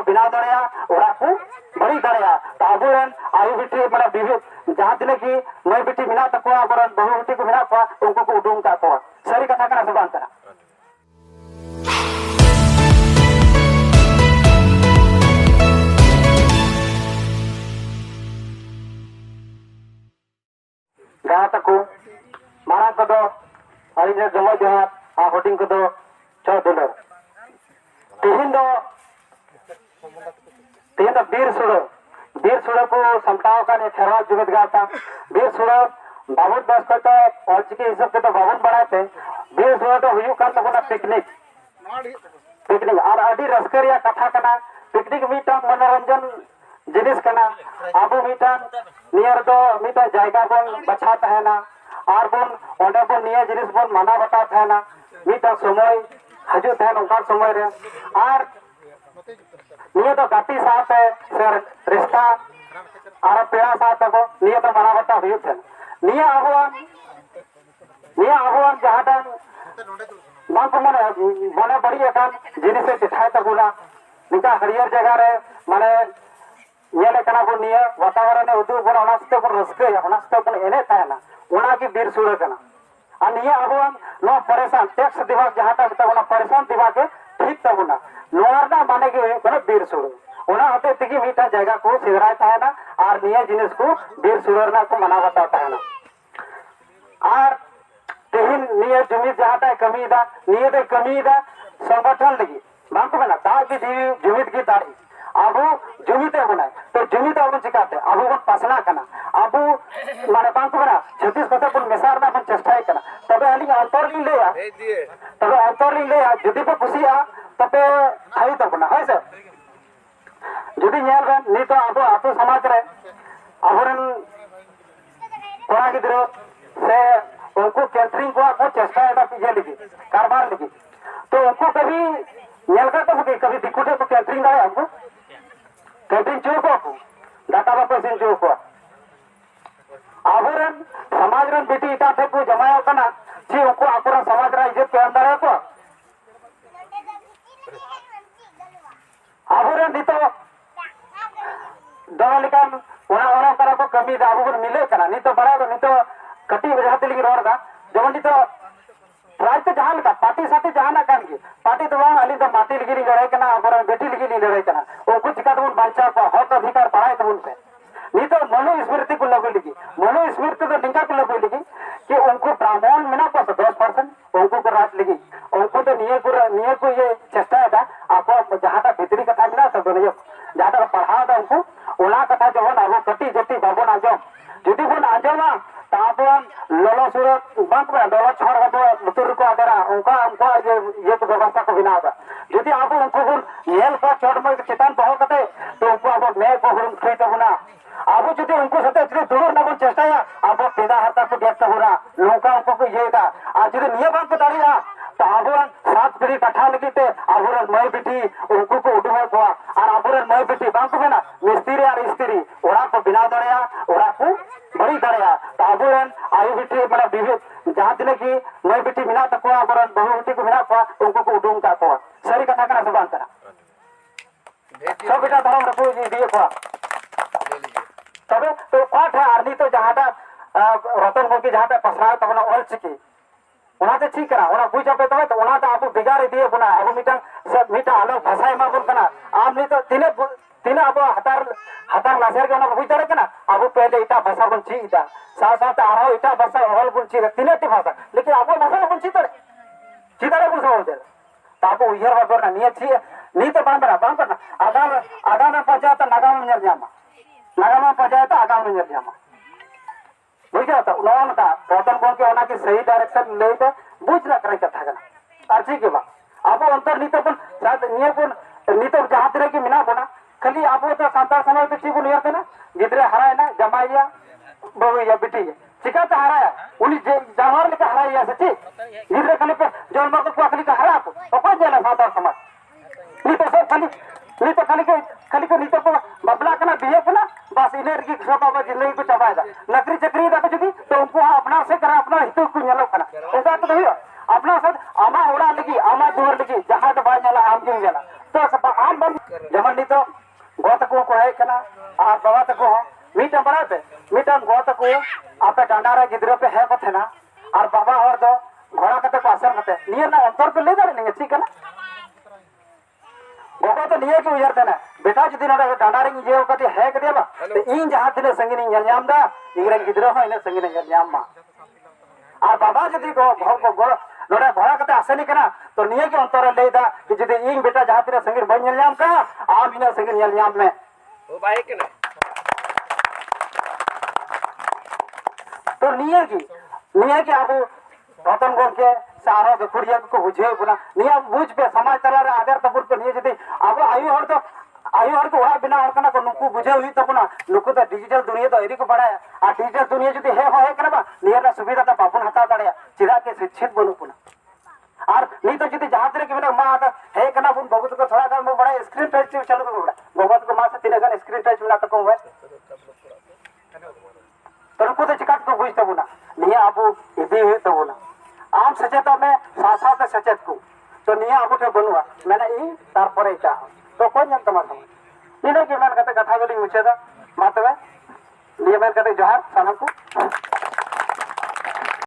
को बिना दड़िया ओरा को बड़ी दड़िया तो अबोरन आयु बिटी माने विवेक जहां तिने की मई बिटी मिना तको अबोरन बहु बिटी को मिना को उनको को उडुंग का को सरी कथा कना से बांग कना जहां तक मारा को अली ने जमा जहां आ होटिंग को चौ दुलर तीन बीर सुड़ को समटाव का खेरवा जुगत गाता बीर सुड़ बाबुन बस को तो ऑलचिकी हिसाब से तो बाबुन बढ़ाए थे बीर सुड़ तो हुई कान तक पिकनिक और अभी रस्करिया कथा कना पिकनिक मीटा मनोरंजन जिनिस कना आबो मीटा नियर दो मीटा जायगा बन बचा तहना और बन ओंडे बन नियर जिनिस बन माना बता तहना मीटा समय हजू तहन उनका समय रे और निये तो गाती साथ है सर रिश्ता और पेड़ा साथ को निये तो माना बता हुई थे निये आहुआन जहाँ तक बांग को मने बड़ी एकान जिनिस से दिखाए तबुना निका हरियर जगह रे माने ये कना बन निये वातावरण उदू बन ओनास्ते बन रस्के ओनास्ते बन एने तायना ओना की बीर सुड़ कना और निये आहुआन नो परेशान टैक्स दिमाग जहाँ तक तबुना परेशान दिमाग के ठीक तबुना नोरना माने के बने बीर सुड़ ओना होते तिगी मीठा जगह को सिदराय तायना और निये जिनिस को बीर सुड़रना को मना बता तायना और तेहिन निये जुमिद जहाँ तक कमी दा निये दे कमी दा संगठन लगी बांको बना ता की जुमिद की तारी अबू जुमिते बनाए तो जुमित अबू चिकाते अबू बन पसना कना अबू माने बांको बना छत्तीस कथा बन मिसार ना बन चेष्टा कना तबे अली अंतरलिंग ले आ जदी पे खुशिया तबे थाई तो बना है सर जदी नेल बन नी तो अबू आतो समाज रे अबरन कोना गिद्रो से उनको कैटरिंग को चेष्टा है पीछे लिखी कारबार लिखी तो उनको कभी नेलका तो कभी दिक्कुटे को कैटरिंग आया हमको कैटरिंग चो को डाटा बापो सिंह चो को आबोरन समाज रन बेटी इटा थे को जमाया कना ची उनको आपुरा समाज रा इज्जत के अंदर है को आबोरन दी तो दलिकान ओना करा को कमी दा आबोरन मिले कना नी तो बड़ा नी तो कटी वजह ते लिखी रोड दा जवन नी तो राज तो जहां लगा पार्टी साथी जहां ना कान की पार्टी तो वहां अली तो माटी लिखी लड़ाई कना आबोरन बेटी लिखी लड़ाई कना उनको चिका तो बांचा को हक अधिकार पढ़ाए तो उनसे नी तो मनु स्मृति को लगो लिखी मनु स्मृति तो निका को लगो लिखी कि उनको ब्राह्मण में ना को 10% उनको को राज लिखी उनको तो निये को ये चेष्टा था आपको जहां तक भीतरी कथा मिला सब दोनों जहां तक पढ़ा था उनको ओला कथा जो है वो कटी जटी बाबू ना जाओ जुदी बन आजमा तापन लोलो सूरत बांक में लोलो छोड़ हो लुतुर को आदरा उनका ये तो व्यवस्था को बिना था जुदी आप उनको बन येल का छोड़ में चितान बहुत कते तो उनको आप मैं को हम खई तो बना आप जुदी उनको सते इतनी दूर ना बन चेष्टा या आप पेदा हरता को व्यक्त हो रहा लोका उनको को ये था आज जुदी निये बांक ताड़िया तो आबोरन 7 पीढ़ी कथा लगी थे आबोरन मई बिटी उनको को उडुमे को और आबोरन मई बिटी बांक में ना मिस्त्री और स्त्री ओरा को बिना दड़िया ओरा को बड़ी दड़िया तो आबोरन आयु बिटी माने विवेक जहां तिने की मई बिटी मिना तको आबोरन बहु बिटी को मिना को उनको को उडुंग का को सरी कथा कना से बांग कना सब बेटा धर्म रखो जी दिए को तबे तो पाठ है आरनी तो जहां रतन को की जहां पसरा तब ना ऑल चिकी ओनाते ठीक करा ओना बुझ जाबे तो ओनाते आपु बिगाड़ दिए बना अब मीटा अलग भाषा में बोल कना आप नहीं तो तिने अब हतार लासेर के ओना बुझ दरे कना अब पहले इटा भाषा बन छी इटा साथ आरो इटा भाषा ऑल बन छी तिने टी भाषा लेकिन अब भाषा बन छी तरे चिदारे बुझ हो दे तापो उयर बाबर ना निये छी नी तो बांग करना आदा में पंचायत नागा में पंचायत आगा में जामा बुझ जाता उन्होंने का पौधन को के होना की सही डायरेक्शन ले तो बुझ ना करे कथा करना अच्छी के बा अब अंतर नीतो पण साथ नियर पण नीतो जहां तरह की मिना बना खाली आप तो सांता समय पे ठीक नियर थे ना गिदरे हराय ना जमाइया बहु या बेटी चिका तो हराया उनी जवार लेके हराया सच्ची गिदरे खाली पे जन्म को खाली का हरा तो कौन जाना सांता समाज नी तो सब खाली को नी तो बबला कना बिहे कना बस इलेर की सब अब जिंदगी को चबाएगा नकरी चक्री दा कुछ दी तो उनको अपना से करा अपना हित को नेलो कना ऐसा तो नहीं अपना सब आमा ओड़ा लगी आमा दूर लगी जहां तो बाय जाला आम जिंग जाला तो सब आम बन जमन नी तो गो तको को है कना और बाबा तको मीटन बड़ा पे मीटन गो तको आपे डांडारा गिद्रो पे है कथेना और बाबा और दो घोड़ा कते पासन कते नियर ना अंतर पे ले दाड़े नहीं ठीक है ना गोगो तो नियर के उजर देना बेटा जदी नोडा डांडारे जे कते है कते बा तो इन जहां तिने संगिनी ñel ñam दा इगरे गिद्रो हो इने संगिनी ñel ñam मा और बाबा जदी को घर को गोड़ नोडा घोड़ा कते आसनी कना तो नियर के अंतर ले दा कि जदी इन बेटा जहां तिने संगिनी बन ñel ñam का आम इने संगिनी ñel ñam में ओ भाई के ना तो नियर की आबू रतन गमके सारो के खुड़िया को बुझे पुना निया बुझ पे समाज तला रे आदर तपुर पे निये जदी आबू आयु हर को ओड़ा बिना हर कना को नुकु बुझे हुई तो पुना नुकु तो डिजिटल दुनिया तो एरी को बड़ाया आ डिजिटल दुनिया जदी है कना बा नियर ना सुविधा ता बापुन हता दाड़या चिरा के शिक्षित बनु पुना और नहीं तो जदी जहां तरे के बिना मा आता है कना बुन बहुत को थोड़ा का बड़ा स्क्रीन टच चलो तो बड़ा बहुत को मा से तीन गन स्क्रीन टच मिला तो है तो को तो चिकाट को बुझ तो बुना निया आबू इदी हुई तो बुना आम सचेत में सासा के सचेत को तो निया आबू ठे बनुआ मैंने ई तार परे चा तो कोन जन तमा इने के मन कते कथा गली मुछे दा मातवे निया मन कते जोहार सानम को